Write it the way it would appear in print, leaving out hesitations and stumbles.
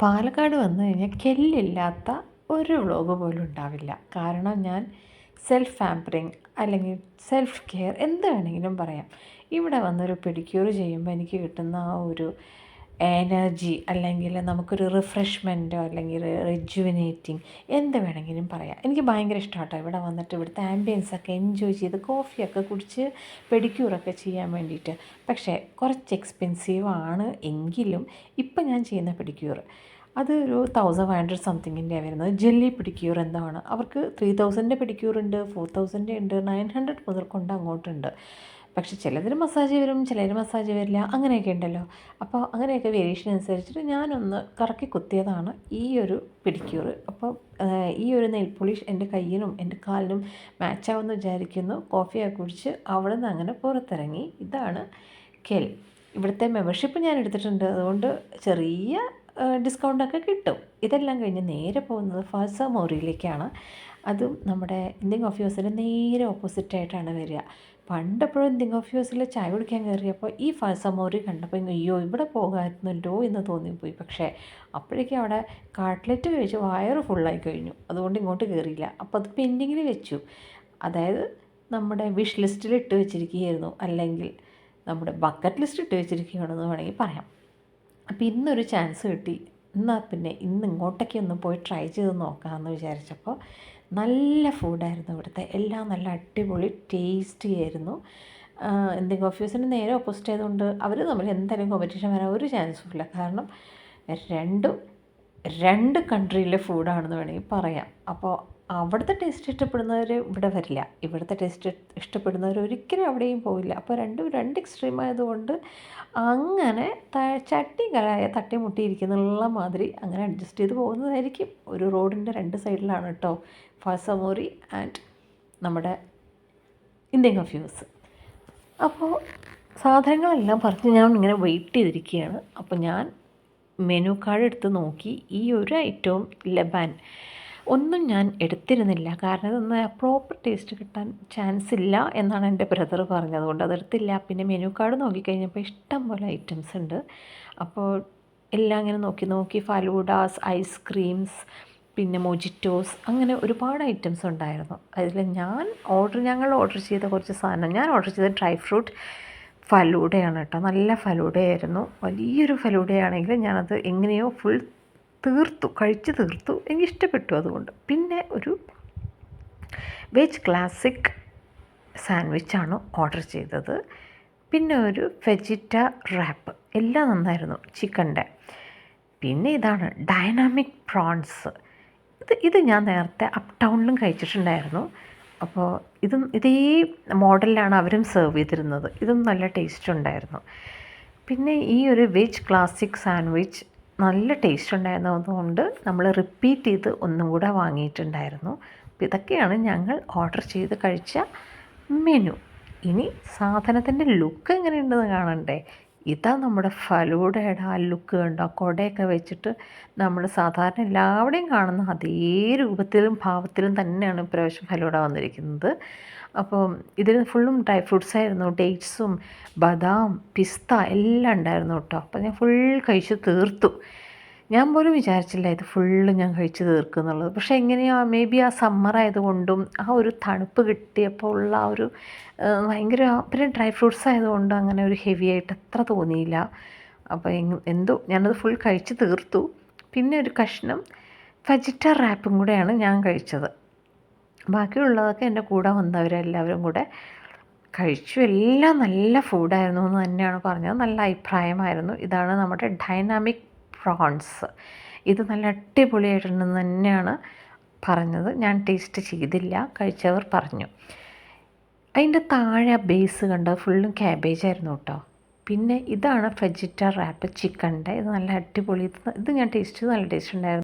പാലക്കാട് വന്നു കഴിഞ്ഞാൽ കെല്ലില്ലാത്ത ഒരു വ്ളോഗ് പോലും ഉണ്ടാവില്ല. കാരണം ഞാൻ സെൽഫ് പാമ്പറിങ് അല്ലെങ്കിൽ സെൽഫ് കെയർ എന്ത് വേണമെങ്കിലും പറയാം. ഇവിടെ വന്നൊരു പെഡിക്യൂർ ചെയ്യുമ്പോൾ എനിക്ക് കിട്ടുന്ന ആ ഒരു എനർജി, അല്ലെങ്കിൽ നമുക്കൊരു റിഫ്രഷ്മെൻറ്റോ അല്ലെങ്കിൽ റിജുവിനേറ്റിംഗ് എന്ത് വേണമെങ്കിലും പറയാം. എനിക്ക് ഭയങ്കര ഇഷ്ടമാട്ടോ ഇവിടെ വന്നിട്ട് ഇവിടുത്തെ ആംബിയൻസൊക്കെ എൻജോയ് ചെയ്ത് കോഫിയൊക്കെ കുടിച്ച് പെഡിക്യൂറൊക്കെ ചെയ്യാൻ വേണ്ടിയിട്ട്. പക്ഷേ കുറച്ച് എക്സ്പെൻസീവാണ് എങ്കിലും ഇപ്പം ഞാൻ ചെയ്യുന്ന പെഡിക്യൂർ അതൊരു 1500 സംതിങ്ങിൻ്റെ വരുന്നത്. ജെല്ലി പെഡിക്യൂർ എന്താണ്, അവർക്ക് 3000 പെഡിക്യൂർ ഉണ്ട്, 4000 ഉണ്ട്, 900 മുതൽ കൊണ്ട് അങ്ങോട്ടുണ്ട്. പക്ഷെ ചിലതിന് മസാജ് വരും, ചിലതിന് മസാജ് വരില്ല, അങ്ങനെയൊക്കെ ഉണ്ടല്ലോ. അപ്പോൾ അങ്ങനെയൊക്കെ വേരിയേഷൻ അനുസരിച്ചിട്ട് ഞാനൊന്ന് കറക്കി കുത്തിയതാണ് ഈ ഒരു പെഡിക്യൂർ. അപ്പോൾ ഈ ഒരു നെയിൽ പോളിഷ് എൻ്റെ കയ്യിനും എൻ്റെ കാലിനും മാച്ചാവുമെന്ന് വിചാരിക്കുന്നു. കോഫിയൊക്കെ കുടിച്ച് അവിടെ നിന്ന് അങ്ങനെ പുറത്തിറങ്ങി. ഇതാണ് കെൽ. ഇവിടുത്തെ മെമ്പർഷിപ്പ് ഞാൻ എടുത്തിട്ടുണ്ട്, അതുകൊണ്ട് ചെറിയ ഡിസ്കൗണ്ടൊക്കെ കിട്ടും. ഇതെല്ലാം കഴിഞ്ഞ് നേരെ പോകുന്നത് ഫാസ മോറിയിലേക്കാണ്. അതും നമ്മുടെ ഇന്ത്യൻ കോഫി ഹൗസിൻ്റെ നേരെ ഓപ്പോസിറ്റായിട്ടാണ് വരിക. പണ്ടെപ്പോഴും ഇന്ത്യൻ കോഫി ഹൗസിൽ ചായ കുടിക്കാൻ കയറിയപ്പോൾ ഈ ഫാസ മോറി കണ്ടപ്പോൾ അയ്യോ ഇവിടെ പോകാമായിരുന്നല്ലോ എന്ന് തോന്നിപ്പോയി. പക്ഷേ അപ്പോഴേക്കും അവിടെ കട്ട്ലറ്റ് കഴിച്ച് വയറ് ഫുള്ളായി കഴിഞ്ഞു, അതുകൊണ്ട് ഇങ്ങോട്ട് കയറിയില്ല. അപ്പോൾ അത് പെൻഡിങ്ങിൽ വെച്ചു. അതായത് നമ്മുടെ വിഷ് ലിസ്റ്റിൽ ഇട്ട് വെച്ചിരിക്കുകയായിരുന്നു, അല്ലെങ്കിൽ നമ്മുടെ ബക്കറ്റ് ലിസ്റ്റ് ഇട്ട് വെച്ചിരിക്കുകയാണെന്ന് വേണമെങ്കിൽ പറയാം. അപ്പോൾ ഇന്നൊരു ചാൻസ് കിട്ടി. എന്നാൽ പിന്നെ ഇന്ന് ഇങ്ങോട്ടേക്ക് ഒന്ന് പോയി ട്രൈ ചെയ്ത് നോക്കാമെന്ന് വിചാരിച്ചപ്പോൾ നല്ല ഫുഡായിരുന്നു ഇവിടുത്തെ. എല്ലാം നല്ല അടിപൊളി ടേസ്റ്റി ആയിരുന്നു. ഇന്ത്യൻ കോഫി ഹൗസിന് നേരെ ഓപ്പോസിറ്റ് ആയതുകൊണ്ട് അവർ തമ്മിൽ എന്തായാലും കോമ്പറ്റീഷൻ വരാൻ ഒരു ചാൻസും ഇല്ല. കാരണം രണ്ട് കൺട്രിയിലെ ഫുഡാണെന്ന് വേണമെങ്കിൽ പറയാം. അപ്പോൾ അവിടുത്തെ ടേസ്റ്റ് ഇഷ്ടപ്പെടുന്നവർ ഇവിടെ വരില്ല, ഇവിടുത്തെ ടേസ്റ്റ് ഇഷ്ടപ്പെടുന്നവർ ഒരിക്കലും അവിടെയും പോവില്ല. അപ്പോൾ രണ്ട് എക്സ്ട്രീം ആയതുകൊണ്ട് അങ്ങനെ ചട്ടി കലായ തട്ടിമുട്ടിയിരിക്കുന്നുള്ള മാതിരി അങ്ങനെ അഡ്ജസ്റ്റ് ചെയ്ത് പോകുന്നതായിരിക്കും. ഒരു റോഡിൻ്റെ രണ്ട് സൈഡിലാണ് കേട്ടോ ഫാസ മോറി ആൻഡ് നമ്മുടെ ഇന്ത്യൻ കോഫി ഹൗസ്. അപ്പോൾ സാധനങ്ങളെല്ലാം പറഞ്ഞ് ഞാൻ ഇങ്ങനെ വെയിറ്റ് ചെയ്തിരിക്കുകയാണ്. അപ്പോൾ ഞാൻ മെനു കാർഡ് എടുത്ത് നോക്കി. ഈ ഒരു ഐറ്റവും ലബാൻ ഒന്നും ഞാൻ എടുത്തിരുന്നില്ല, കാരണം ഇതൊന്നും പ്രോപ്പർ ടേസ്റ്റ് കിട്ടാൻ ചാൻസ് ഇല്ല എന്നാണ് എൻ്റെ ബ്രദർ പറഞ്ഞത്, അതുകൊണ്ട് അതെടുത്തില്ല. പിന്നെ മെനു കാർഡ് നോക്കിക്കഴിഞ്ഞപ്പോൾ ഇഷ്ടം പോലെ ഐറ്റംസ് ഉണ്ട്. അപ്പോൾ എല്ലാം ഇങ്ങനെ നോക്കി ഫലൂഡാസ്, ഐസ്ക്രീംസ്, പിന്നെ മൊജിറ്റോസ്, അങ്ങനെ ഒരുപാട് ഐറ്റംസ് ഉണ്ടായിരുന്നു. അതിൽ ഞങ്ങൾ ഓർഡർ ചെയ്ത കുറച്ച് സാധനം, ഞാൻ ഓർഡർ ചെയ്ത ഡ്രൈ ഫ്രൂട്ട് ഫലൂഡയാണ് കേട്ടോ. നല്ല ഫലൂഡയായിരുന്നു, വലിയൊരു ഫലൂഡയാണെങ്കിൽ ഞാനത് എങ്ങനെയോ കഴിച്ച് തീർത്തു. എനിക്കിഷ്ടപ്പെട്ടു അതുകൊണ്ട്. പിന്നെ ഒരു വെജ് ക്ലാസിക് സാൻഡ്വിച്ചാണ് ഓർഡർ ചെയ്തത്. പിന്നെ ഒരു വെജിറ്റ റാപ്പ്, എല്ലാം നന്നായിരുന്നു ചിക്കൻ്റെ. പിന്നെ ഇതാണ് ഡൈനാമിക് പ്രോൺസ്. ഇത് ഞാൻ നേരത്തെ അപ്പ് ടൗണിലും കഴിച്ചിട്ടുണ്ടായിരുന്നു. അപ്പോൾ ഇതേ മോഡലിലാണ് അവരും സെർവ് ചെയ്തിരുന്നത്. ഇതും നല്ല ടേസ്റ്റ് ഉണ്ടായിരുന്നു. പിന്നെ ഈ ഒരു വെജ് ക്ലാസിക് സാൻഡ്വിച്ച് നല്ല ടേസ്റ്റ് ഉണ്ടായിരുന്നതുകൊണ്ട് നമ്മൾ റിപ്പീറ്റ് ചെയ്ത് ഒന്നും കൂടെ വാങ്ങിയിട്ടുണ്ടായിരുന്നു. അപ്പോൾ ഇതൊക്കെയാണ് ഞങ്ങൾ ഓർഡർ ചെയ്ത് കഴിച്ച മെനു. ഇനി സാധനത്തിൻ്റെ ലുക്ക് എങ്ങനെയുണ്ടെന്ന് കാണണ്ടേ. ഇതാ നമ്മുടെ ഫലൂഡയുടെ ആ ലുക്ക് കണ്ടോ, കൊടയൊക്കെ വെച്ചിട്ട് നമ്മൾ സാധാരണ എല്ലാവരുടെയും കാണുന്ന അതേ രൂപത്തിലും ഭാവത്തിലും തന്നെയാണ് ഇപ്രാവശ്യം ഫലൂഡ വന്നിരിക്കുന്നത്. അപ്പോൾ ഇതിൽ ഫുള്ളും ഡ്രൈ ഫ്രൂട്ട്സ് ആയിരുന്നു, ഡേറ്റ്സും ബദാം, പിസ്ത എല്ലാം ഉണ്ടായിരുന്നു കേട്ടോ. അപ്പോൾ ഞാൻ ഫുൾ കഴിച്ച് തീർത്തു. ഞാൻ പോലും വിചാരിച്ചില്ല ഇത് ഫുള്ള് ഞാൻ കഴിച്ച് തീർക്കുന്നുള്ളത്. പക്ഷേ എങ്ങനെയോ മേ ബി ആ സമ്മർ ആയതുകൊണ്ടും ആ ഒരു തണുപ്പ് കിട്ടിയപ്പോൾ ഉള്ള ആ ഒരു ഭയങ്കര, പിന്നെ ഡ്രൈ ഫ്രൂട്ട്സ് ആയതുകൊണ്ട് അങ്ങനെ ഒരു ഹെവി ആയിട്ട് അത്ര തോന്നിയില്ല. അപ്പോൾ എന്തോ ഞാനത് ഫുൾ കഴിച്ച് തീർത്തു. പിന്നെ ഒരു കഷ്ണം വെജിറ്റ റാപ്പും കൂടെയാണ് ഞാൻ കഴിച്ചത്. ബാക്കിയുള്ളതൊക്കെ എൻ്റെ കൂടെ വന്നവരെല്ലാവരും കൂടെ കഴിച്ചു. എല്ലാം നല്ല ഫുഡായിരുന്നു എന്ന് തന്നെയാണ് പറഞ്ഞത്. നല്ല അഭിപ്രായമായിരുന്നു. ഇതാണ് നമ്മുടെ ഡൈനാമിക് പ്രോൺസ്. ഇത് നല്ല അടിപൊളിയായിട്ടുണ്ടെന്ന് തന്നെയാണ് പറഞ്ഞത്. ഞാൻ ടേസ്റ്റ് ചെയ്തില്ല, കഴിച്ചവർ പറഞ്ഞു. അതിൻ്റെ താഴെ ബേസ് കണ്ടത് ഫുള്ളും ക്യാബേജ് ആയിരുന്നു കേട്ടോ. പിന്നെ ഇതാണ് വെജിറ്റ റാപ്പ് ചിക്കൻ്റെ. ഇത് നല്ല അടിപൊളി, ഇത് ഞാൻ ടേസ്റ്റ് ചെയ്ത് നല്ല ടേസ്റ്റ് ഉണ്ടായിരുന്നു.